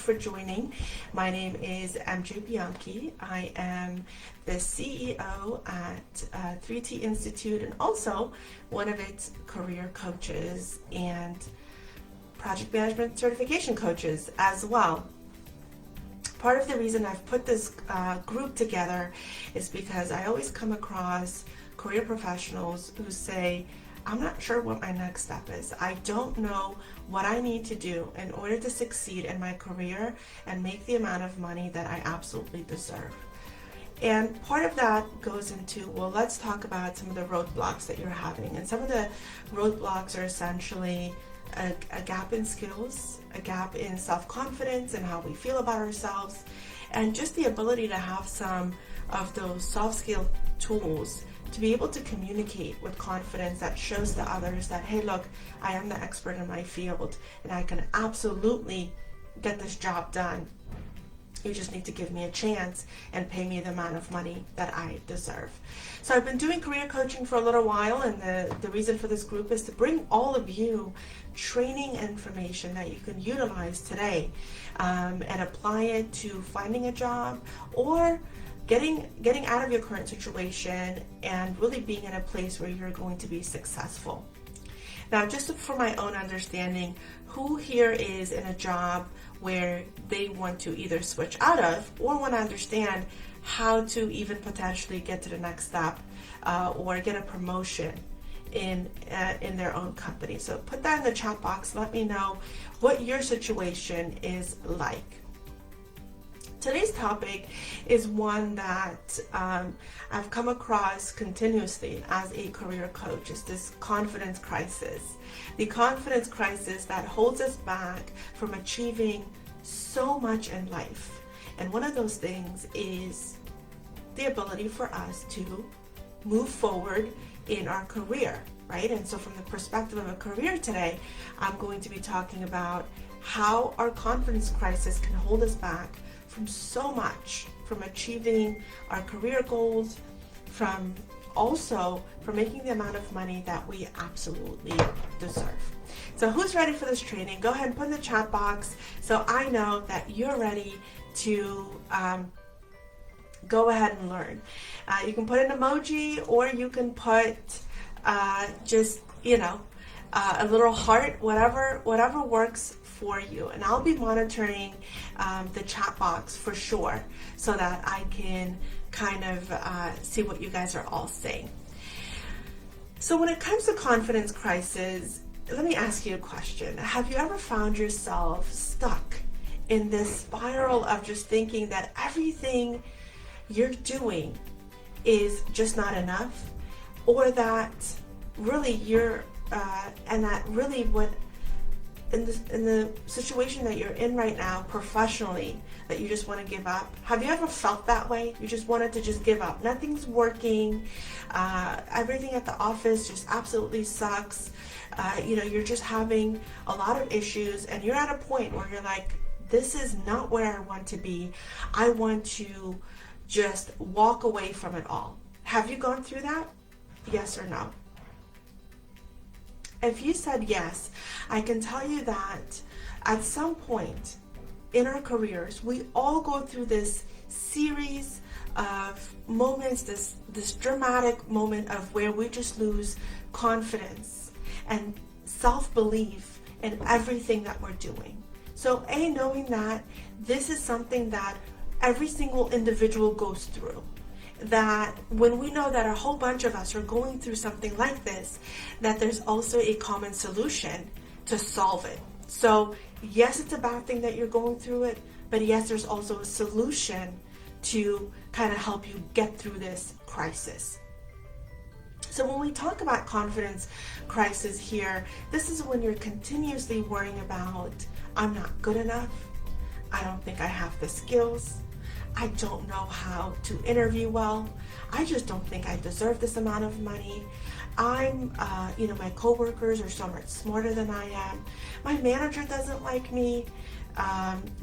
for joining. My name is MJ Bianchi. I am the CEO at 3T Institute and also one of its career coaches and project management certification coaches as well. Part of the reason I've put this group together is because I always come across career professionals who say, I'm not sure what my next step is. I don't know what I need to do in order to succeed in my career and make the amount of money that I absolutely deserve. And part of that goes into, well, let's talk about some of the roadblocks that you're having. And some of the roadblocks are essentially a gap in skills, a gap in self-confidence and how we feel about ourselves, and just the ability to have some of those soft skill tools to be able to communicate with confidence that shows to others that, hey, look, I am the expert in my field and I can absolutely get this job done. You just need to give me a chance and pay me the amount of money that I deserve. So I've been doing career coaching for a little while, and the reason for this group is to bring all of you training information that you can utilize today and apply it to finding a job or getting out of your current situation and really being in a place where you're going to be successful. Now, just for my own understanding, who here is in a job where they want to either switch out of or want to understand how to even potentially get to the next step or get a promotion in their own company? So put that in the chat box. Let me know what your situation is like. Today's topic is one that I've come across continuously as a career coach. It's this confidence crisis. The confidence crisis that holds us back from achieving so much in life. And one of those things is the ability for us to move forward in our career, right? And so from the perspective of a career today, I'm going to be talking about how our confidence crisis can hold us back from so much, from achieving our career goals, from making the amount of money that we absolutely deserve. So who's ready for this training? Go ahead and put in the chat box so I know that you're ready to go ahead and learn. You can put an emoji or you can put just, a little heart, whatever works for you. And I'll be monitoring the chat box for sure so that I can kind of see what you guys are all saying. So when it comes to confidence crisis, let me ask you a question. Have you ever found yourself stuck in this spiral of just thinking that everything you're doing is just not enough, or that really what in the situation that you're in right now professionally, that you just want to give up? Have you ever felt that way? You just wanted to just give up. Nothing's working. Everything at the office just absolutely sucks. You're just having a lot of issues and you're at a point where you're like, this is not where I want to be. I want to just walk away from it all. Have you gone through that? Yes or no? If you said yes, I can tell you that at some point in our careers, we all go through this series of moments, this dramatic moment of where we just lose confidence and self-belief in everything that we're doing. So knowing that this is something that every single individual goes through, that when we know that a whole bunch of us are going through something like this, that there's also a common solution to solve it. So yes, it's a bad thing that you're going through it, but yes, there's also a solution to kind of help you get through this crisis. So when we talk about confidence crisis here, this is when you're continuously worrying about, I'm not good enough, I don't think I have the skills, I don't know how to interview well, I just don't think I deserve this amount of money, my coworkers are so much smarter than I am, my manager doesn't like me,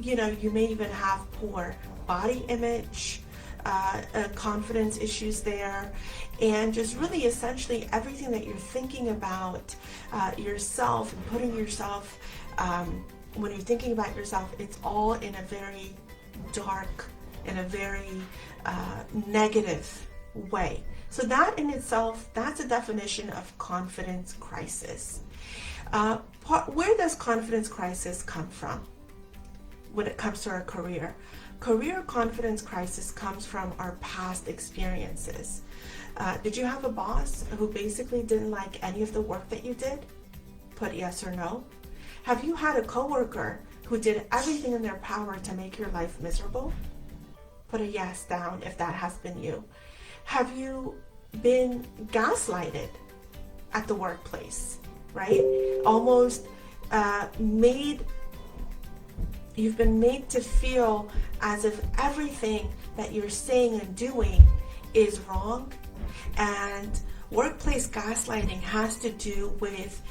you may even have poor body image, confidence issues there, and just really essentially everything that you're thinking about yourself and putting yourself when you're thinking about yourself, it's all in a very dark, in a very negative way. So that in itself, that's a definition of confidence crisis. Where does confidence crisis come from when it comes to our career? Career confidence crisis comes from our past experiences. Did you have a boss who basically didn't like any of the work that you did? Put yes or no. Have you had a coworker who did everything in their power to make your life miserable? Put a yes down if that has been you. Have you been gaslighted at the workplace, right? Almost you've been made to feel as if everything that you're saying and doing is wrong. And workplace gaslighting has to do with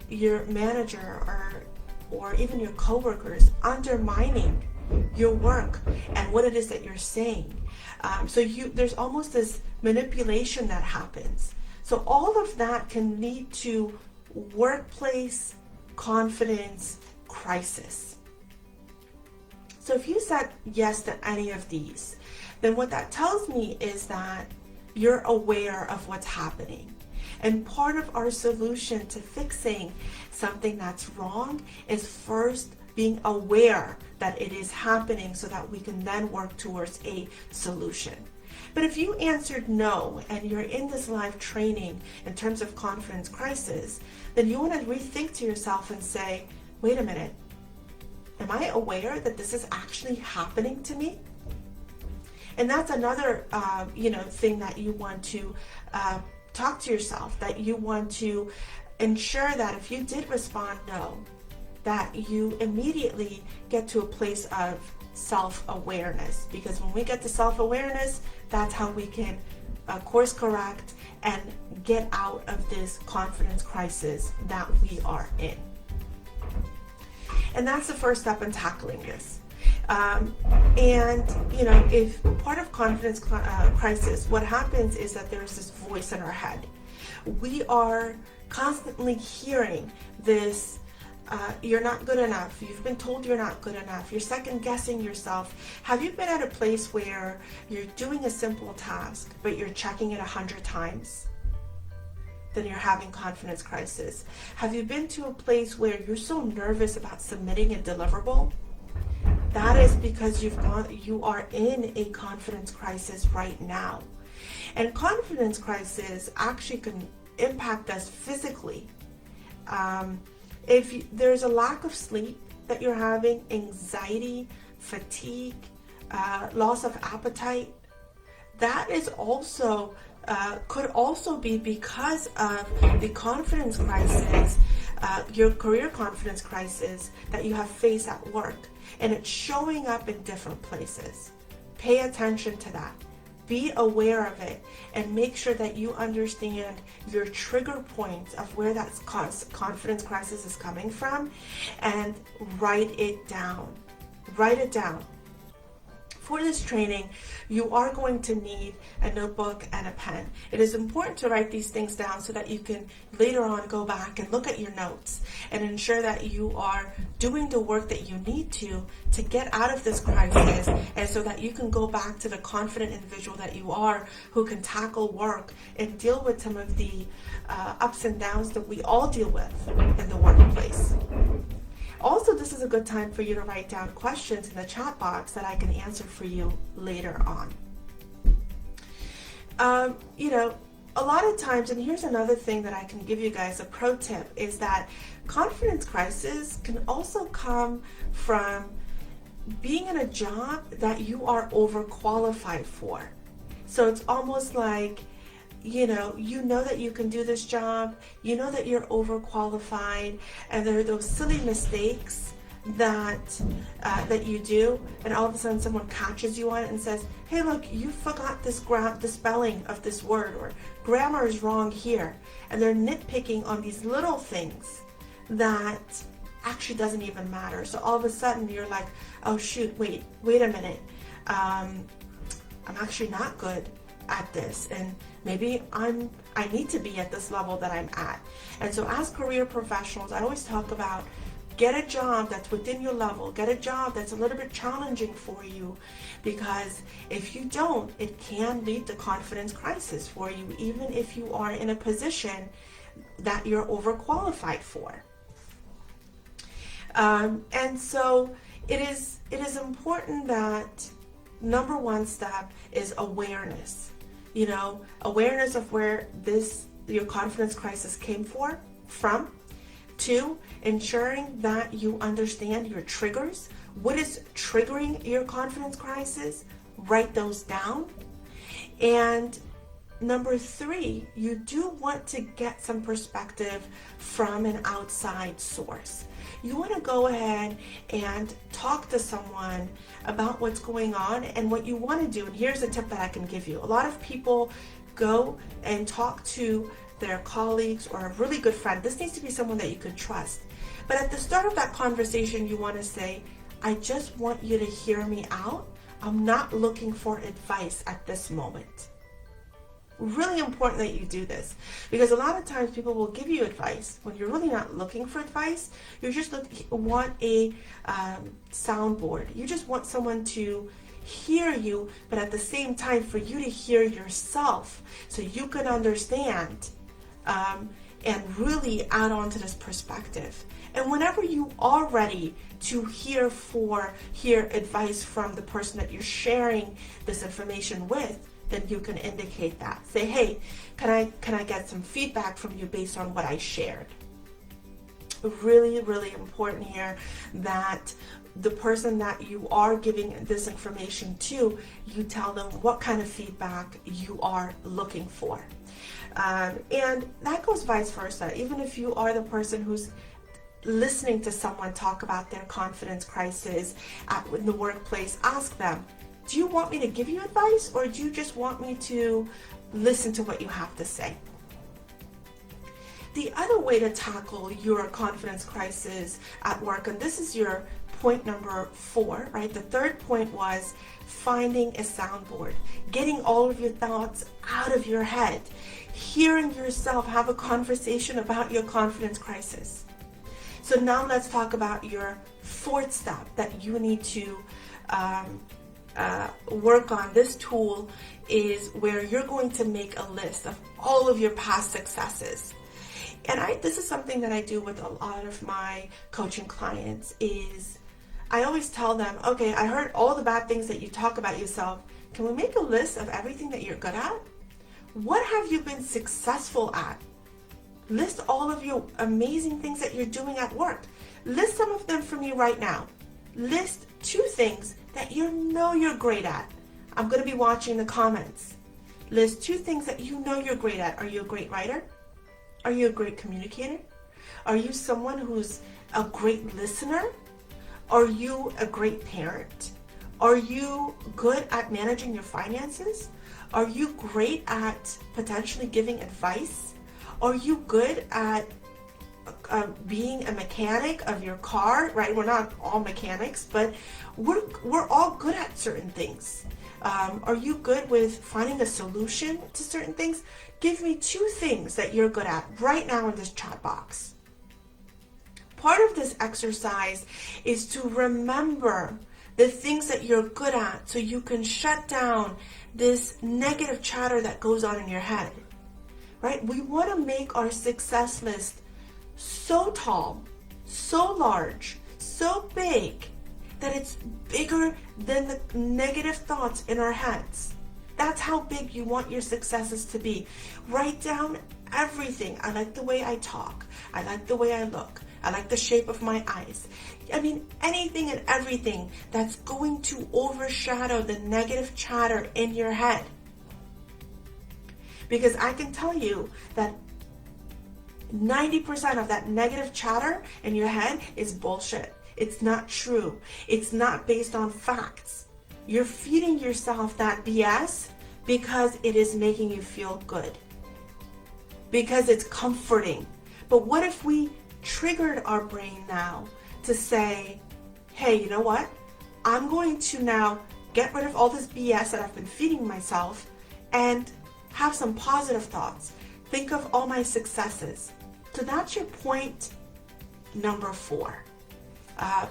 your manager or even your coworkers undermining your work and what it is that you're saying. So there's almost this manipulation that happens. So all of that can lead to workplace confidence crisis. So if you said yes to any of these, then what that tells me is that you're aware of what's happening. And part of our solution to fixing something that's wrong is first being aware that it is happening so that we can then work towards a solution. But if you answered no and you're in this live training in terms of confidence crisis, then you want to rethink to yourself and say, wait a minute, am I aware that this is actually happening to me? And that's another thing that you want to talk to yourself, that you want to ensure that if you did respond no, that you immediately get to a place of self-awareness. Because when we get to self-awareness, that's how we can course correct and get out of this confidence crisis that we are in. And that's the first step in tackling this. If part of confidence crisis, what happens is that there's this voice in our head. We are constantly hearing this, you're not good enough. You've been told you're not good enough. You're second guessing yourself. Have you been at a place where you're doing a simple task, but you're checking it 100 times? Then you're having confidence crisis. Have you been to a place where you're so nervous about submitting a deliverable? That is because you are in a confidence crisis right now. And confidence crisis actually can impact us physically. If there's a lack of sleep that you're having, anxiety, fatigue, loss of appetite, that is also could also be because of the confidence crisis, your career confidence crisis that you have faced at work, and it's showing up in different places. Pay attention to that. Be aware of it and make sure that you understand your trigger points of where that confidence crisis is coming from, and write it down. Write it down. For this training, you are going to need a notebook and a pen. It is important to write these things down so that you can later on go back and look at your notes and ensure that you are doing the work that you need to get out of this crisis, and so that you can go back to the confident individual that you are, who can tackle work and deal with some of the ups and downs that we all deal with in the workplace. Also, this is a good time for you to write down questions in the chat box that I can answer for you later on. A lot of times, and here's another thing that I can give you guys, a pro tip, is that confidence crisis can also come from being in a job that you are overqualified for. So it's almost like, you know that you can do this job, you know that you're overqualified, and there are those silly mistakes that you do, and all of a sudden someone catches you on it and says, hey, look, you forgot the spelling of this word, or grammar is wrong here. And they're nitpicking on these little things that actually doesn't even matter. So all of a sudden you're like, oh shoot, wait a minute, I'm actually not good at this, and maybe I need to be at this level that I'm at. And so as career professionals, I always talk about Get a job that's within your level. Get a job that's a little bit challenging for you, because if you don't, it can lead to confidence crisis for you, even if you are in a position that you're overqualified for. And so it is important that number one step is awareness. Awareness of where your confidence crisis came from. 2, ensuring that you understand your triggers. What is triggering your confidence crisis? Write those down. And number 3, you do want to get some perspective from an outside source. You want to go ahead and talk to someone about what's going on and what you want to do. And here's a tip that I can give you. A lot of people go and talk to their colleagues or a really good friend. This needs to be someone that you can trust. But at the start of that conversation, you want to say, I just want you to hear me out. I'm not looking for advice at this moment. Really important that you do this, because a lot of times people will give you advice when you're really not looking for advice. You just want a soundboard. You just want someone to hear you, but at the same time for you to hear yourself so you can understand and really add on to this perspective. And whenever you are ready to hear advice from the person that you're sharing this information with, then you can indicate that. Say, hey, can I get some feedback from you based on what I shared? Really, really important here that the person that you are giving this information to, you tell them what kind of feedback you are looking for. And that goes vice versa. Even if you are the person who's listening to someone talk about their confidence crisis in the workplace, ask them, do you want me to give you advice, or do you just want me to listen to what you have to say? The other way to tackle your confidence crisis at work, and this is your point number 4, right? The third point was finding a soundboard, getting all of your thoughts out of your head, hearing yourself have a conversation about your confidence crisis. So now let's talk about your 4th step that you need to work on. This tool is where you're going to make a list of all of your past successes. And this is something that I do with a lot of my coaching clients. Is I always tell them, okay, I heard all the bad things that you talk about yourself. Can we make a list of everything that you're good at? What have you been successful at? List all of your amazing things that you're doing at work. List some of them for me right now. List 2 things that you know you're great at. I'm going to be watching the comments. List 2 things that you know you're great at. Are you a great writer? Are you a great communicator? Are you someone who's a great listener? Are you a great parent? Are you good at managing your finances? Are you great at potentially giving advice? Are you good at being a mechanic of your car, right? We're not all mechanics, but we're all good at certain things. Are you good with finding a solution to certain things? Give me 2 things that you're good at right now in this chat box. Part of this exercise is to remember the things that you're good at so you can shut down this negative chatter that goes on in your head, right? We want to make our success list so tall, so large, so big that it's bigger than the negative thoughts in our heads. That's how big you want your successes to be. Write down everything. I like the way I talk. I like the way I look. I like the shape of my eyes. I mean, anything and everything that's going to overshadow the negative chatter in your head. Because I can tell you that 90% of that negative chatter in your head is bullshit. It's not true. It's not based on facts. You're feeding yourself that BS because it is making you feel good. Because it's comforting. But what if we triggered our brain now to say, hey, you know what? I'm going to now get rid of all this BS that I've been feeding myself and have some positive thoughts. Think of all my successes. So that's your point number 4.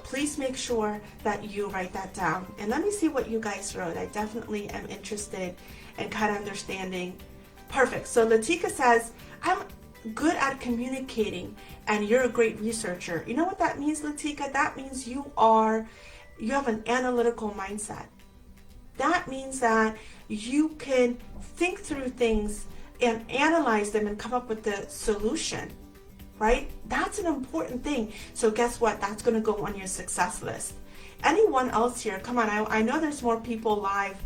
please make sure that you write that down. And let me see what you guys wrote. I definitely am interested in kind of understanding. Perfect. So Latika says, I'm good at communicating and you're a great researcher. You know what that means, Latika? That means you have an analytical mindset. That means that you can think through things and analyze them and come up with the solution, right? That's an important thing. So guess what? That's going to go on your success list. Anyone else here? Come on, I know there's more people live.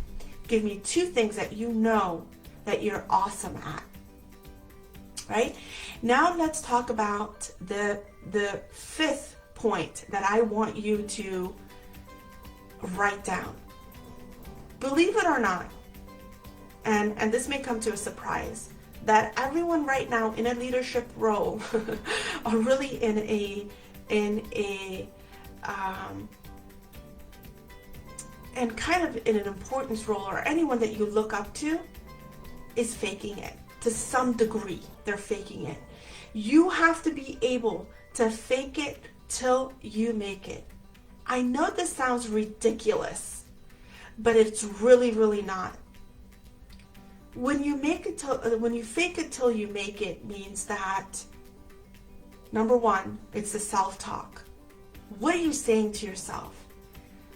Give me 2 things that you know that you're awesome at, right? Now let's talk about the 5th point that I want you to write down. Believe it or not, and this may come to a surprise, that everyone right now in a leadership role are really in and kind of in an importance role, or anyone that you look up to is faking it. To some degree, they're faking it. You have to be able to fake it till you make it. I know this sounds ridiculous, but it's really, really not. When you fake it till you make it means that, number 1, it's the self-talk. What are you saying to yourself?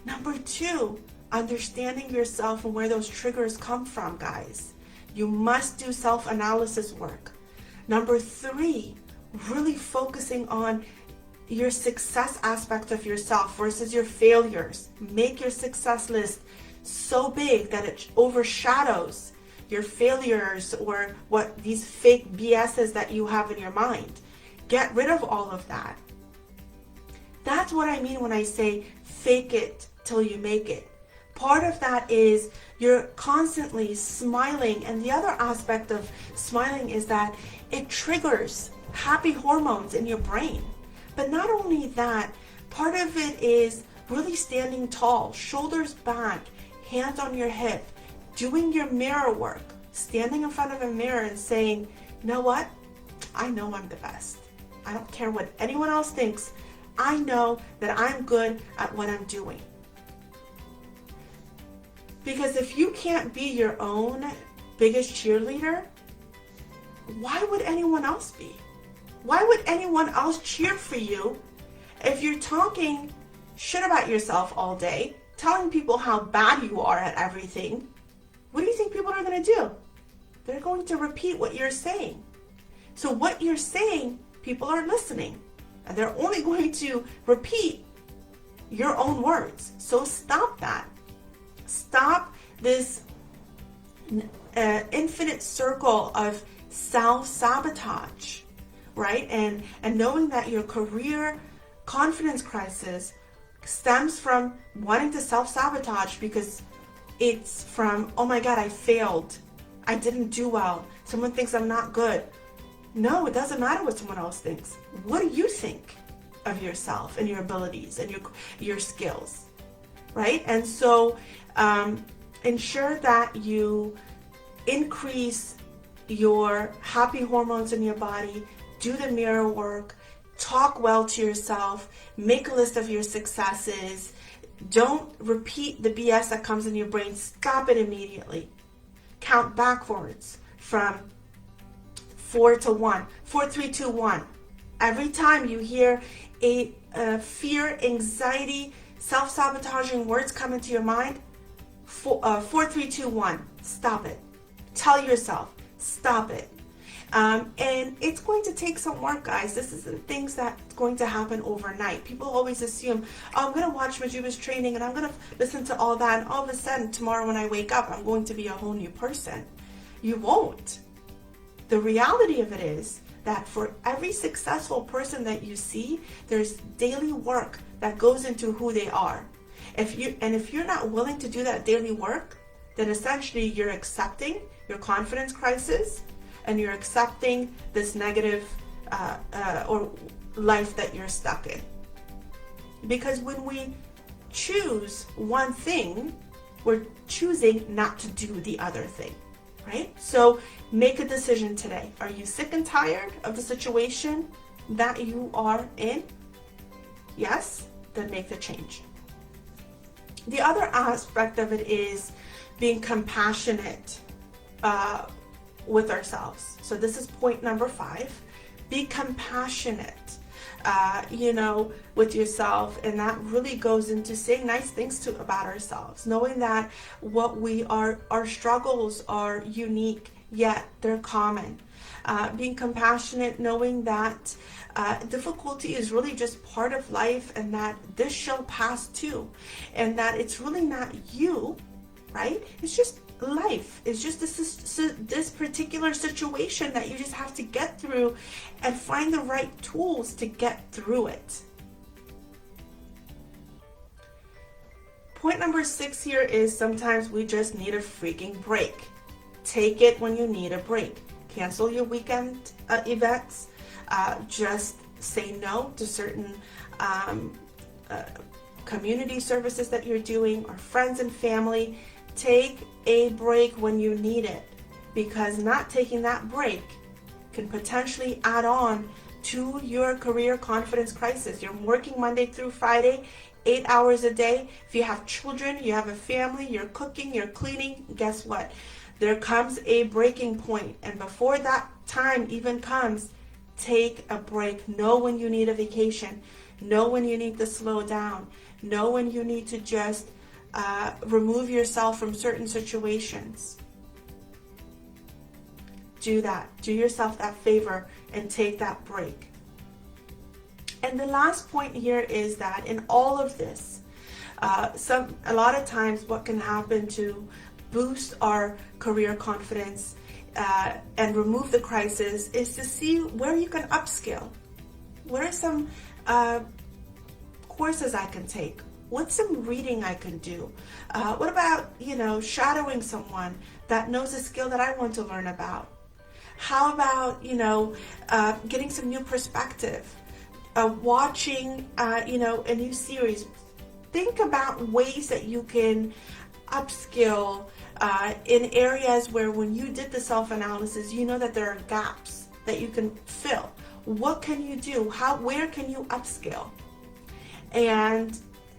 Number 2, understanding yourself and where those triggers come from, guys. You must do self-analysis work. Number 3, really focusing on your success aspect of yourself versus your failures. Make your success list so big that it overshadows your failures or what these fake BSs that you have in your mind. Get rid of all of that. That's what I mean when I say fake it till you make it. Part of that is you're constantly smiling, and the other aspect of smiling is that it triggers happy hormones in your brain. But not only that, part of it is really standing tall, shoulders back, hands on your hip, doing your mirror work, standing in front of a mirror and saying, you know what? I know I'm the best. I don't care what anyone else thinks. I know that I'm good at what I'm doing. Because if you can't be your own biggest cheerleader, why would anyone else be? Why would anyone else cheer for you if you're talking shit about yourself all day, telling people how bad you are at everything? What do you think people are going to do? They're going to repeat what you're saying. So what you're saying, people are listening, and they're only going to repeat your own words. So stop that. Stop this infinite circle of self-sabotage, right? And knowing that your career confidence crisis stems from wanting to self-sabotage because it's from, oh my God, I failed. I didn't do well. Someone thinks I'm not good. No, it doesn't matter what someone else thinks. What do you think of yourself and your abilities and your skills, right? And so ensure that you increase your happy hormones in your body, do the mirror work, talk well to yourself, make a list of your successes. Don't repeat the BS that comes in your brain. Stop it immediately. Count backwards from 4 to 1. 4, 3, 2, 1. Every time you hear a fear, anxiety, self-sabotaging words come into your mind, 4, 3, 2, 1. Stop it. Tell yourself, stop it. And it's going to take some work, guys. This isn't things that's going to happen overnight. People always assume, oh, I'm going to watch Majuba's training and I'm going to listen to all that, and all of a sudden tomorrow when I wake up, I'm going to be a whole new person. You won't. The reality of it is that for every successful person that you see, there's daily work that goes into who they are. If you're not willing to do that daily work, then essentially you're accepting your confidence crisis and you're accepting this negative or life that you're stuck in. Because when we choose one thing, we're choosing not to do the other thing, right? So make a decision today. Are you sick and tired of the situation that you are in? Yes? then make the change. The other aspect of it is being compassionate with ourselves. So this is point number 5. Be compassionate, with yourself. And that really goes into saying nice things about ourselves, knowing that our struggles are unique, yet they're common. Being compassionate, knowing that difficulty is really just part of life, and that this shall pass too, and that it's really not you, right? It's just life. It's just this particular situation that you just have to get through and find the right tools to get through it. Point number 6 here is sometimes we just need a freaking break. Take it when you need a break. Cancel your weekend events. Just say no to certain community services that you're doing, or friends and family. Take a break when you need it, because not taking that break can potentially add on to your career confidence crisis. You're working Monday through Friday, 8 hours a day. If you have children, you have a family, you're cooking, you're cleaning, guess what? There comes a breaking point, and before that time even comes, take a break. Know when you need a vacation. Know when you need to slow down. Know when you need to just remove yourself from certain situations. Do that. Do yourself that favor and take that break. And the last point here is that in all of this, a lot of times what can happen to boost our career confidence and remove the crisis is to see where you can upskill. What are some courses I can take? What's some reading I can do? What about, shadowing someone that knows a skill that I want to learn about? How about, getting some new perspective? Watching, a new series. Think about ways that you can upskill in areas where when you did the self-analysis, you know that there are gaps that you can fill. What can you do? Where can you upskill? And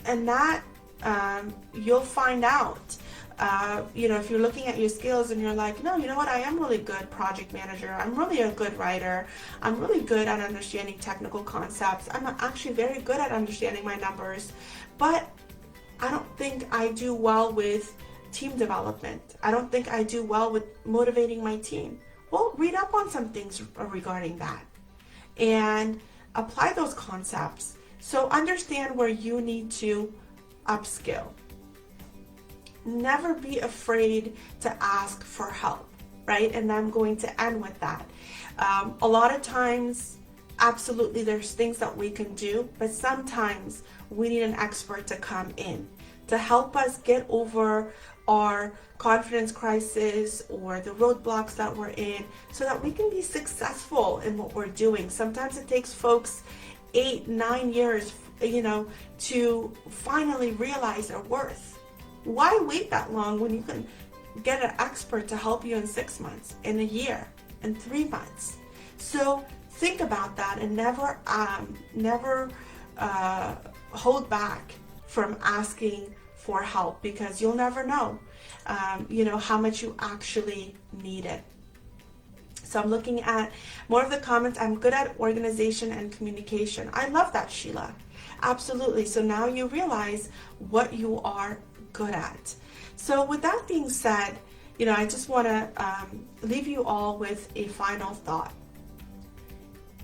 that you'll find out. If you're looking at your skills and you're like, no, you know what, I am really good project manager. I'm really a good writer. I'm really good at understanding technical concepts. I'm actually very good at understanding my numbers, but I don't think I do well with team development. I don't think I do well with motivating my team. Well, read up on some things regarding that and apply those concepts. So understand where you need to upskill. Never be afraid to ask for help, right? And I'm going to end with that. A lot of times, absolutely, there's things that we can do, but sometimes we need an expert to come in to help us get over our confidence crisis or the roadblocks that we're in, so that we can be successful in what we're doing. Sometimes it takes folks 8-9 years, to finally realize their worth. Why wait that long when you can get an expert to help you in 6 months, in a year, in 3 months? So think about that, and never hold back from asking for help, because you'll never know, how much you actually need it. So I'm looking at more of the comments. I'm good at organization and communication. I love that, Sheila. Absolutely. So now you realize what you are good at. So with that being said, I just want to leave you all with a final thought.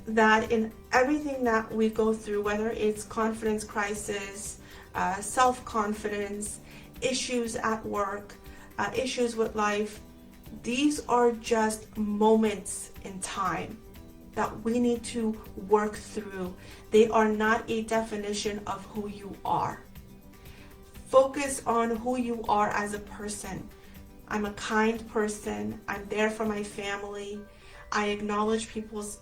That in everything that we go through, whether it's confidence crisis, self-confidence, issues at work, issues with life, these are just moments in time that we need to work through. They are not a definition of who you are. Focus on who you are as a person. I'm a kind person. I'm there for my family. I acknowledge people's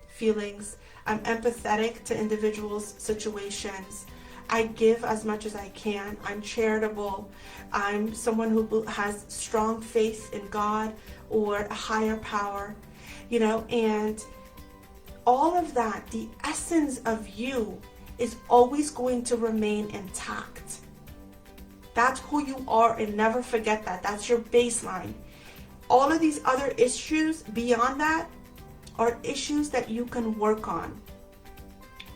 feelings. I'm empathetic to individuals' situations. I give as much as I can. I'm charitable. I'm someone who has strong faith in God or a higher power, and all of that, the essence of you is always going to remain intact. That's who you are, and never forget that. That's your baseline. All of these other issues beyond that are issues that you can work on.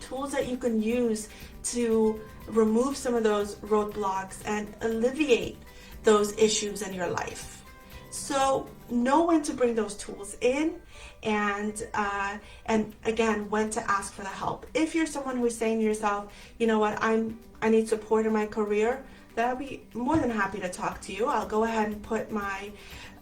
Tools that you can use to remove some of those roadblocks and alleviate those issues in your life. So know when to bring those tools in, and again, when to ask for the help. If you're someone who's saying to yourself, you know what, I need support in my career, then I'll be more than happy to talk to you. I'll go ahead and put my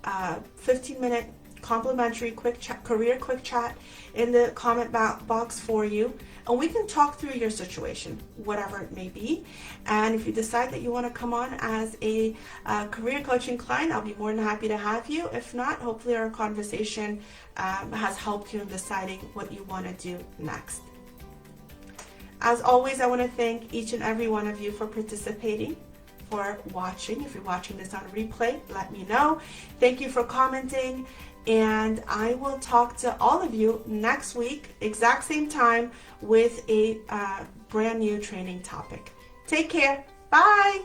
15-minute complimentary career quick chat in the comment box for you, and we can talk through your situation, whatever it may be. And if you decide that you want to come on as a career coaching client, I'll be more than happy to have you. If not, hopefully our conversation has helped you in deciding what you want to do next. As always, I want to thank each and every one of you for participating, for watching. If you're watching this on replay, let me know. Thank you for commenting, and I will talk to all of you next week, exact same time, with a brand new training topic. Take care. Bye.